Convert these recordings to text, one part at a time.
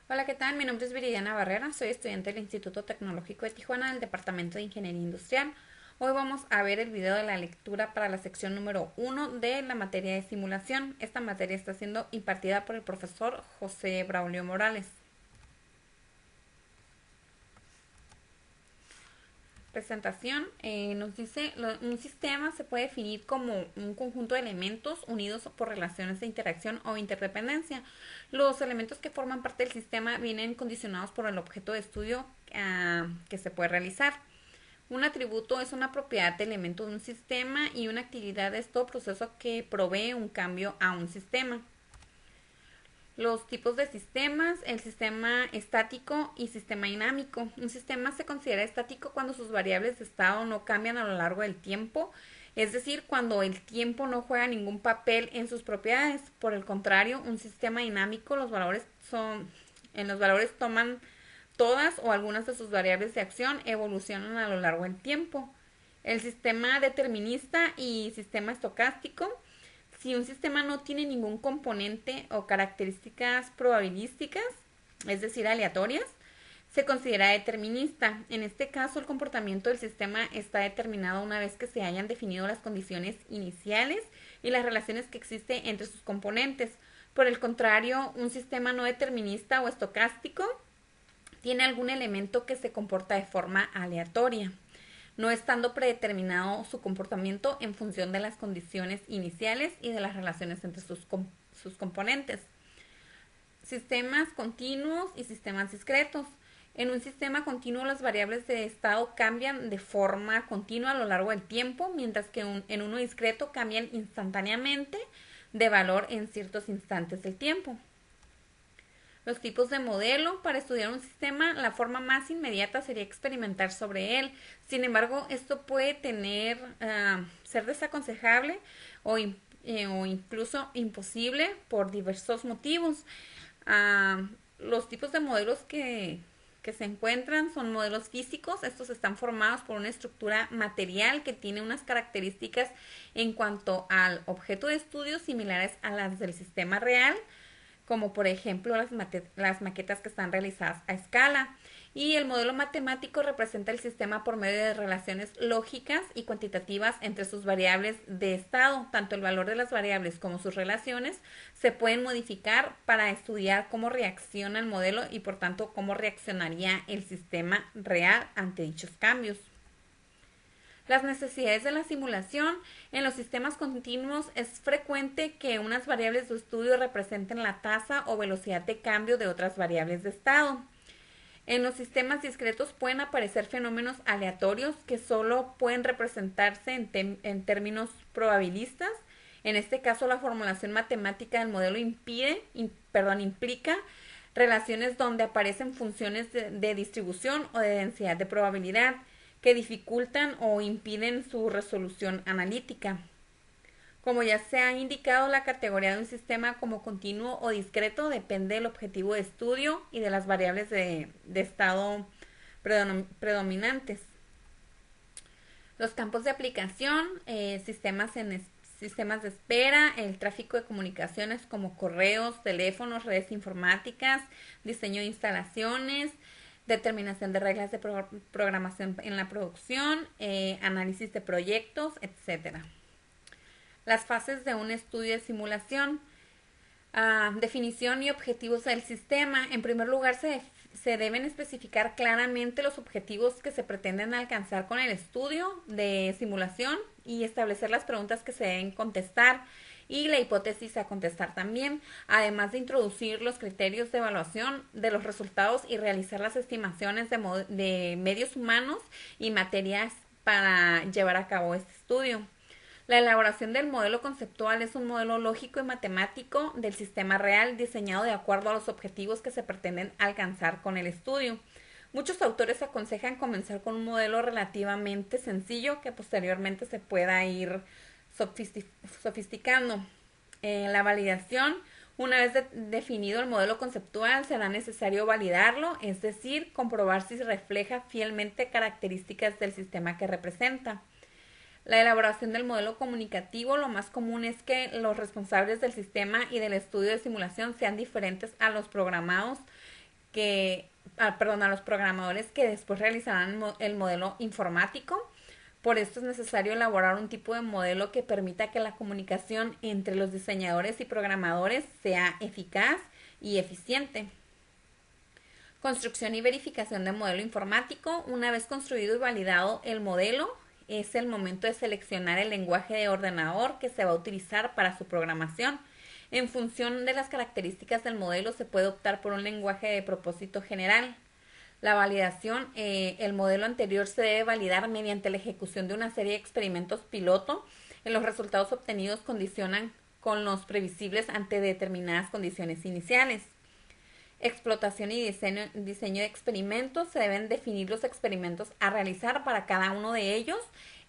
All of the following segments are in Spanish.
Hola, ¿qué tal? Mi nombre es Viridiana Barrera, soy estudiante del Instituto Tecnológico de Tijuana del Departamento de Ingeniería Industrial. Hoy vamos a ver el video de la lectura para la sección número 1 de la materia de simulación. Esta materia está siendo impartida por el profesor José Braulio Morales. Presentación nos dice, un sistema se puede definir como un conjunto de elementos unidos por relaciones de interacción o interdependencia. Los elementos que forman parte del sistema vienen condicionados por el objeto de estudio que se puede realizar. Un atributo es una propiedad de elemento de un sistema y una actividad es todo proceso que provee un cambio a un sistema. Los tipos de sistemas, el sistema estático y sistema dinámico. Un sistema se considera estático cuando sus variables de estado no cambian a lo largo del tiempo, es decir, cuando el tiempo no juega ningún papel en sus propiedades. Por el contrario, un sistema dinámico, en los valores toman todas o algunas de sus variables de acción, evolucionan a lo largo del tiempo. El sistema determinista y sistema estocástico. Si un sistema no tiene ningún componente o características probabilísticas, es decir, aleatorias, se considera determinista. En este caso, el comportamiento del sistema está determinado una vez que se hayan definido las condiciones iniciales y las relaciones que existen entre sus componentes. Por el contrario, un sistema no determinista o estocástico tiene algún elemento que se comporta de forma aleatoria, no estando predeterminado su comportamiento en función de las condiciones iniciales y de las relaciones entre sus componentes. Sistemas continuos y sistemas discretos. En un sistema continuo las variables de estado cambian de forma continua a lo largo del tiempo, mientras que en uno discreto cambian instantáneamente de valor en ciertos instantes del tiempo. Los tipos de modelo. Para estudiar un sistema, la forma más inmediata sería experimentar sobre él. Sin embargo, esto puede ser desaconsejable o incluso imposible por diversos motivos. Los tipos de modelos que se encuentran son modelos físicos. Estos están formados por una estructura material que tiene unas características en cuanto al objeto de estudio similares a las del sistema real, como por ejemplo las maquetas que están realizadas a escala. Y el modelo matemático representa el sistema por medio de relaciones lógicas y cuantitativas entre sus variables de estado. Tanto el valor de las variables como sus relaciones se pueden modificar para estudiar cómo reacciona el modelo y por tanto cómo reaccionaría el sistema real ante dichos cambios. Las necesidades de la simulación. En los sistemas continuos es frecuente que unas variables de estudio representen la tasa o velocidad de cambio de otras variables de estado. En los sistemas discretos pueden aparecer fenómenos aleatorios que solo pueden representarse en términos probabilistas. En este caso, la formulación matemática del modelo implica relaciones donde aparecen funciones de distribución o de densidad de probabilidad que dificultan o impiden su resolución analítica. Como ya se ha indicado, la categoría de un sistema como continuo o discreto depende del objetivo de estudio y de las variables de estado predominantes. Los campos de aplicación, sistemas de espera, el tráfico de comunicaciones como correos, teléfonos, redes informáticas, diseño de instalaciones, determinación de reglas de programación en la producción, análisis de proyectos, etcétera. Las fases de un estudio de simulación. Definición y objetivos del sistema. En primer lugar, se deben especificar claramente los objetivos que se pretenden alcanzar con el estudio de simulación y establecer las preguntas que se deben contestar y la hipótesis a contestar también, además de introducir los criterios de evaluación de los resultados y realizar las estimaciones de medios humanos y materias para llevar a cabo este estudio. La elaboración del modelo conceptual es un modelo lógico y matemático del sistema real diseñado de acuerdo a los objetivos que se pretenden alcanzar con el estudio. Muchos autores aconsejan comenzar con un modelo relativamente sencillo que posteriormente se pueda ir sofisticando. La validación. Una vez definido el modelo conceptual, será necesario validarlo, es decir, comprobar si refleja fielmente características del sistema que representa. La elaboración del modelo comunicativo. Lo más común es que los responsables del sistema y del estudio de simulación sean diferentes a los programados a los programadores que después realizarán el modelo informático. Por esto es necesario elaborar un tipo de modelo que permita que la comunicación entre los diseñadores y programadores sea eficaz y eficiente. Construcción y verificación de modelo informático. Una vez construido y validado el modelo, es el momento de seleccionar el lenguaje de ordenador que se va a utilizar para su programación. En función de las características del modelo se puede optar por un lenguaje de propósito general. La validación, el modelo anterior se debe validar mediante la ejecución de una serie de experimentos piloto. Los resultados obtenidos condicionan con los previsibles ante determinadas condiciones iniciales. Explotación y diseño de experimentos. Se deben definir los experimentos a realizar para cada uno de ellos.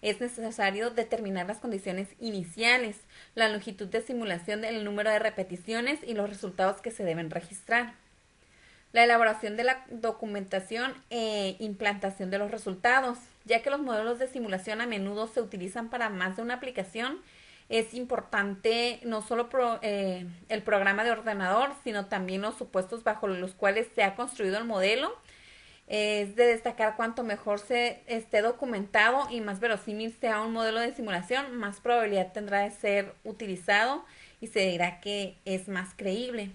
Es necesario determinar las condiciones iniciales, la longitud de simulación, el número de repeticiones y los resultados que se deben registrar. La elaboración de la documentación e implantación de los resultados. Ya que los modelos de simulación a menudo se utilizan para más de una aplicación, es importante no solo el programa de ordenador, sino también los supuestos bajo los cuales se ha construido el modelo. Es de destacar cuanto mejor se esté documentado y más verosímil sea un modelo de simulación, más probabilidad tendrá de ser utilizado y se dirá que es más creíble.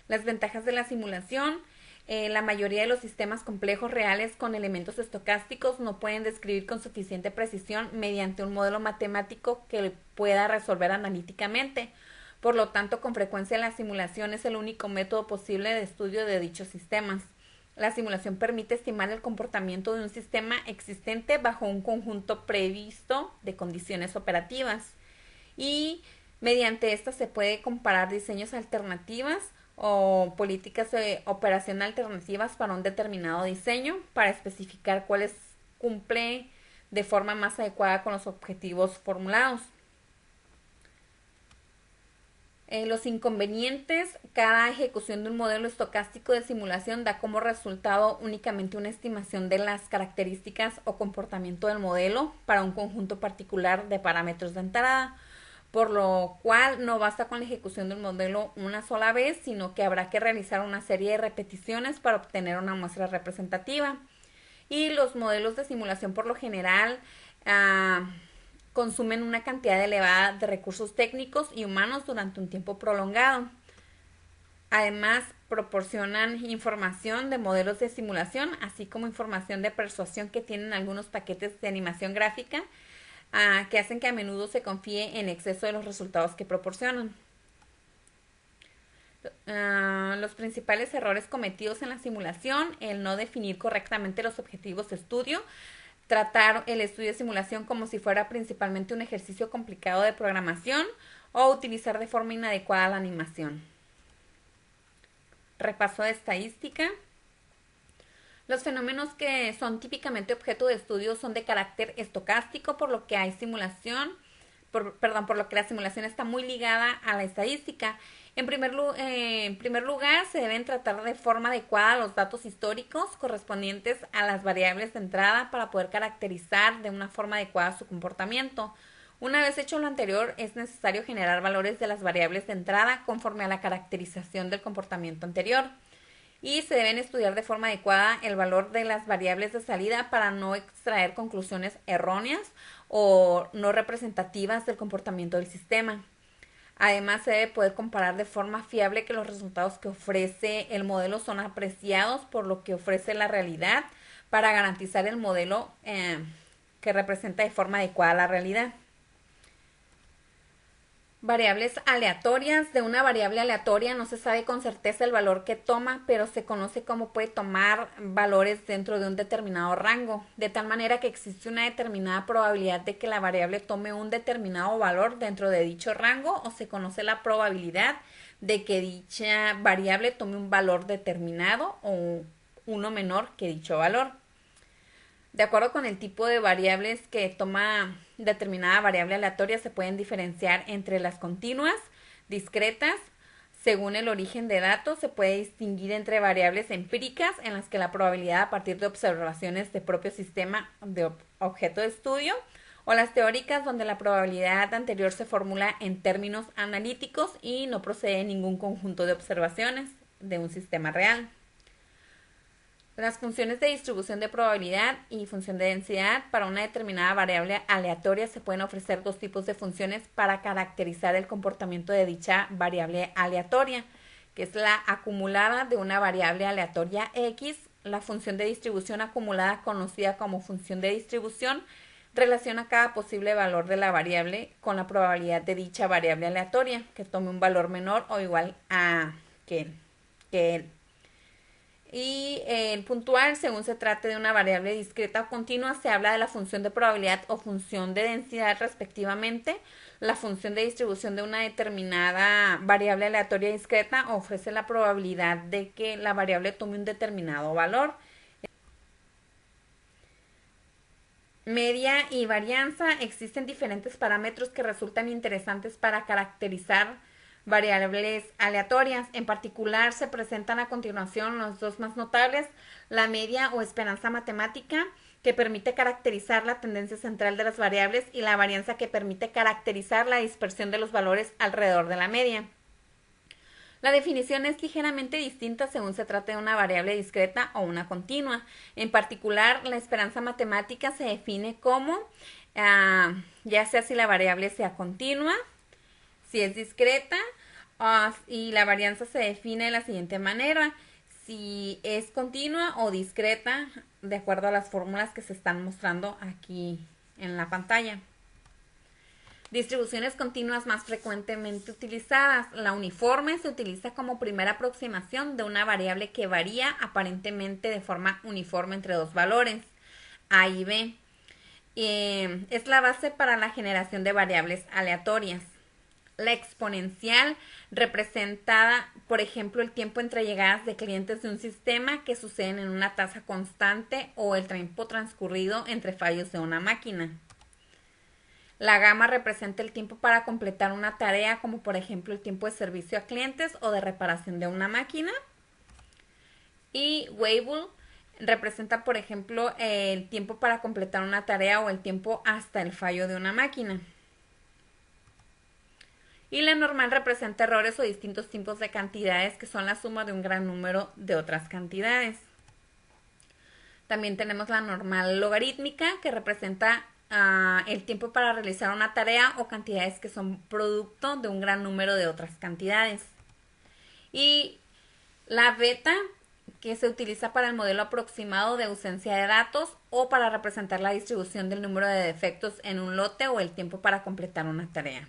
Las ventajas de la simulación. La mayoría de los sistemas complejos reales con elementos estocásticos no pueden describir con suficiente precisión mediante un modelo matemático que pueda resolver analíticamente. Por lo tanto, con frecuencia la simulación es el único método posible de estudio de dichos sistemas. La simulación permite estimar el comportamiento de un sistema existente bajo un conjunto previsto de condiciones operativas. Y mediante esta se puede comparar diseños alternativas o políticas de operación alternativas para un determinado diseño para especificar cuáles cumple de forma más adecuada con los objetivos formulados. Los inconvenientes. Cada ejecución de un modelo estocástico de simulación da como resultado únicamente una estimación de las características o comportamiento del modelo para un conjunto particular de parámetros de entrada, por lo cual no basta con la ejecución del modelo una sola vez, sino que habrá que realizar una serie de repeticiones para obtener una muestra representativa. Y los modelos de simulación por lo general consumen una cantidad elevada de recursos técnicos y humanos durante un tiempo prolongado. Además, proporcionan información de modelos de simulación, así como información de persuasión que tienen algunos paquetes de animación gráfica que hacen que a menudo se confíe en exceso de los resultados que proporcionan. Los principales errores cometidos en la simulación: el no definir correctamente los objetivos de estudio, tratar el estudio de simulación como si fuera principalmente un ejercicio complicado de programación o utilizar de forma inadecuada la animación. Repaso de estadística. Los fenómenos que son típicamente objeto de estudio son de carácter estocástico, por lo que la simulación está muy ligada a la estadística. En primer lugar, se deben tratar de forma adecuada los datos históricos correspondientes a las variables de entrada para poder caracterizar de una forma adecuada su comportamiento. Una vez hecho lo anterior, es necesario generar valores de las variables de entrada conforme a la caracterización del comportamiento anterior. Y se deben estudiar de forma adecuada el valor de las variables de salida para no extraer conclusiones erróneas o no representativas del comportamiento del sistema. Además, se debe poder comparar de forma fiable que los resultados que ofrece el modelo son apreciados por lo que ofrece la realidad para garantizar el modelo que representa de forma adecuada la realidad. Variables aleatorias. De una variable aleatoria no se sabe con certeza el valor que toma, pero se conoce cómo puede tomar valores dentro de un determinado rango, de tal manera que existe una determinada probabilidad de que la variable tome un determinado valor dentro de dicho rango, o se conoce la probabilidad de que dicha variable tome un valor determinado o uno menor que dicho valor. De acuerdo con el tipo de variables que toma determinada variable aleatoria, se pueden diferenciar entre las continuas, discretas. Según el origen de datos, se puede distinguir entre variables empíricas, en las que la probabilidad a partir de observaciones de propio sistema de objeto de estudio, o las teóricas, donde la probabilidad anterior se formula en términos analíticos y no procede de ningún conjunto de observaciones de un sistema real. Las funciones de distribución de probabilidad y función de densidad para una determinada variable aleatoria se pueden ofrecer dos tipos de funciones para caracterizar el comportamiento de dicha variable aleatoria, que es la acumulada de una variable aleatoria X. La función de distribución acumulada, conocida como función de distribución, relaciona cada posible valor de la variable con la probabilidad de dicha variable aleatoria, que tome un valor menor o igual a que él. Y el puntual, según se trate de una variable discreta o continua, se habla de la función de probabilidad o función de densidad respectivamente. La función de distribución de una determinada variable aleatoria discreta ofrece la probabilidad de que la variable tome un determinado valor. Media y varianza. Existen diferentes parámetros que resultan interesantes para caracterizar variables aleatorias. En particular, se presentan a continuación los dos más notables: la media o esperanza matemática, que permite caracterizar la tendencia central de las variables, y la varianza, que permite caracterizar la dispersión de los valores alrededor de la media. La definición es ligeramente distinta según se trate de una variable discreta o una continua. En particular, la esperanza matemática se define como, ya sea si la variable sea continua, si es discreta, y la varianza se define de la siguiente manera: si es continua o discreta, de acuerdo a las fórmulas que se están mostrando aquí en la pantalla. Distribuciones continuas más frecuentemente utilizadas. La uniforme se utiliza como primera aproximación de una variable que varía aparentemente de forma uniforme entre dos valores, A y B. Es la base para la generación de variables aleatorias. La exponencial, representada, por ejemplo, el tiempo entre llegadas de clientes de un sistema que suceden en una tasa constante, o el tiempo transcurrido entre fallos de una máquina. La gama representa el tiempo para completar una tarea, como por ejemplo el tiempo de servicio a clientes o de reparación de una máquina. Y Weibull representa, por ejemplo, el tiempo para completar una tarea o el tiempo hasta el fallo de una máquina. Y la normal representa errores o distintos tipos de cantidades que son la suma de un gran número de otras cantidades. También tenemos la normal logarítmica, que representa el tiempo para realizar una tarea o cantidades que son producto de un gran número de otras cantidades. Y la beta, que se utiliza para el modelo aproximado de ausencia de datos o para representar la distribución del número de defectos en un lote o el tiempo para completar una tarea.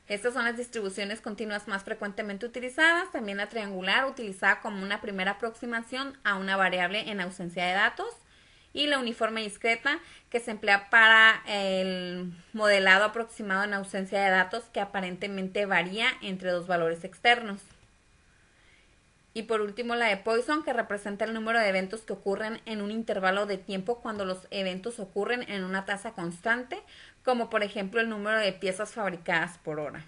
Estas son las distribuciones continuas más frecuentemente utilizadas. También la triangular, utilizada como una primera aproximación a una variable en ausencia de datos. Y la uniforme discreta, que se emplea para el modelado aproximado en ausencia de datos, que aparentemente varía entre dos valores externos. Y por último, la de Poisson, que representa el número de eventos que ocurren en un intervalo de tiempo cuando los eventos ocurren en una tasa constante, como por ejemplo el número de piezas fabricadas por hora.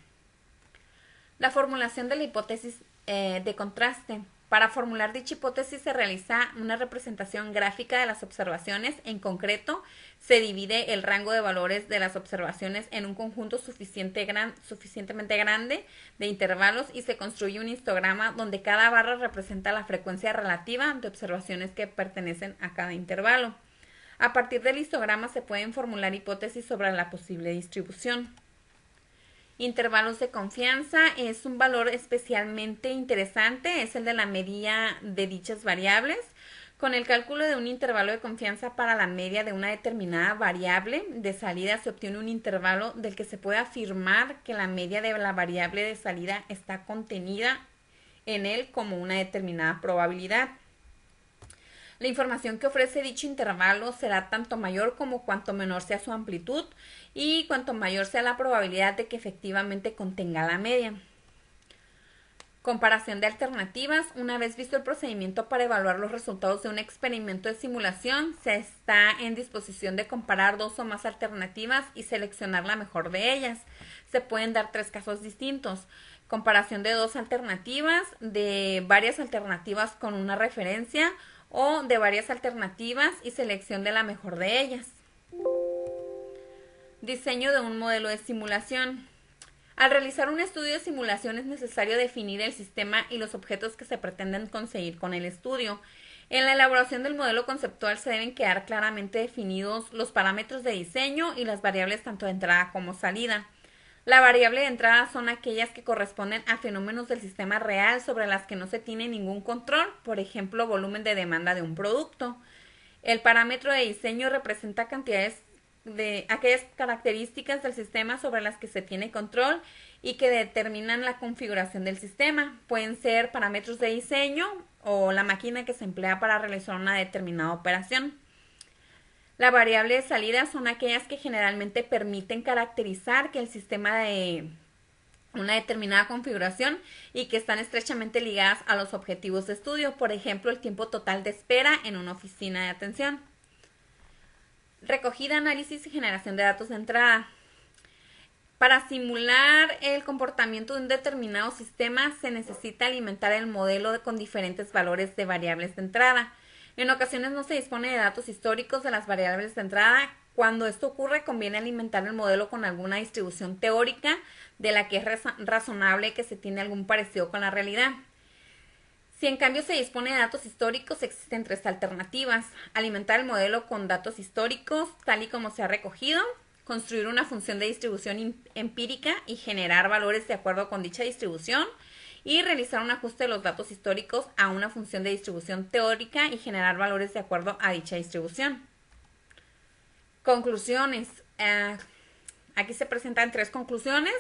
La formulación de la hipótesis de contraste. Para formular dicha hipótesis se realiza una representación gráfica de las observaciones. En concreto, se divide el rango de valores de las observaciones en un conjunto suficientemente grande de intervalos y se construye un histograma donde cada barra representa la frecuencia relativa de observaciones que pertenecen a cada intervalo. A partir del histograma se pueden formular hipótesis sobre la posible distribución. Intervalos de confianza es un valor especialmente interesante, es el de la media de dichas variables. Con el cálculo de un intervalo de confianza para la media de una determinada variable de salida se obtiene un intervalo del que se puede afirmar que la media de la variable de salida está contenida en él como una determinada probabilidad. La información que ofrece dicho intervalo será tanto mayor como cuanto menor sea su amplitud y cuanto mayor sea la probabilidad de que efectivamente contenga la media. Comparación de alternativas. Una vez visto el procedimiento para evaluar los resultados de un experimento de simulación, se está en disposición de comparar dos o más alternativas y seleccionar la mejor de ellas. Se pueden dar tres casos distintos: comparación de dos alternativas, de varias alternativas con una referencia, o de varias alternativas y selección de la mejor de ellas. Diseño de un modelo de simulación. Al realizar un estudio de simulación es necesario definir el sistema y los objetos que se pretenden conseguir con el estudio. En la elaboración del modelo conceptual se deben quedar claramente definidos los parámetros de diseño y las variables tanto de entrada como salida. La variable de entrada son aquellas que corresponden a fenómenos del sistema real sobre las que no se tiene ningún control, por ejemplo, volumen de demanda de un producto. El parámetro de diseño representa cantidades de aquellas características del sistema sobre las que se tiene control y que determinan la configuración del sistema. Pueden ser parámetros de diseño o la máquina que se emplea para realizar una determinada operación. La variable de salida son aquellas que generalmente permiten caracterizar que el sistema de una determinada configuración y que están estrechamente ligadas a los objetivos de estudio, por ejemplo, el tiempo total de espera en una oficina de atención. Recogida, análisis y generación de datos de entrada. Para simular el comportamiento de un determinado sistema se necesita alimentar el modelo con diferentes valores de variables de entrada. En ocasiones no se dispone de datos históricos de las variables de entrada. Cuando esto ocurre, conviene alimentar el modelo con alguna distribución teórica de la que es razonable que se tiene algún parecido con la realidad. Si en cambio se dispone de datos históricos, existen tres alternativas: alimentar el modelo con datos históricos tal y como se ha recogido, construir una función de distribución empírica y generar valores de acuerdo con dicha distribución, y realizar un ajuste de los datos históricos a una función de distribución teórica y generar valores de acuerdo a dicha distribución. Conclusiones. Aquí se presentan tres conclusiones.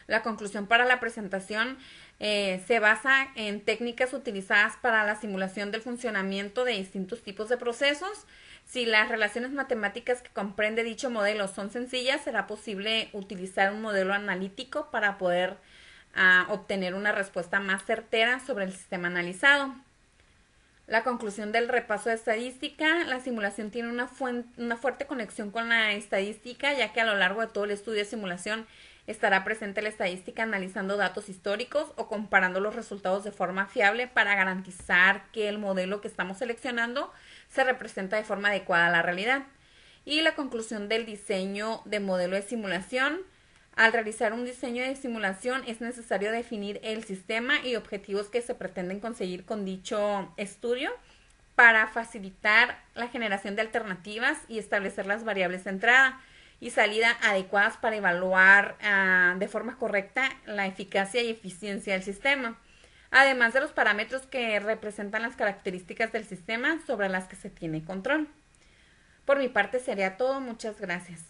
La conclusión para la presentación se basa en técnicas utilizadas para la simulación del funcionamiento de distintos tipos de procesos. Si las relaciones matemáticas que comprende dicho modelo son sencillas, será posible utilizar un modelo analítico para poder obtener una respuesta más certera sobre el sistema analizado. La conclusión del repaso de estadística: la simulación tiene una fuerte conexión con la estadística, ya que a lo largo de todo el estudio de simulación estará presente la estadística analizando datos históricos o comparando los resultados de forma fiable para garantizar que el modelo que estamos seleccionando se representa de forma adecuada a la realidad. Y la conclusión del diseño de modelo de simulación: al realizar un diseño de simulación es necesario definir el sistema y objetivos que se pretenden conseguir con dicho estudio para facilitar la generación de alternativas y establecer las variables de entrada y salida adecuadas para evaluar de forma correcta la eficacia y eficiencia del sistema, además de los parámetros que representan las características del sistema sobre las que se tiene control. Por mi parte sería todo. Muchas gracias.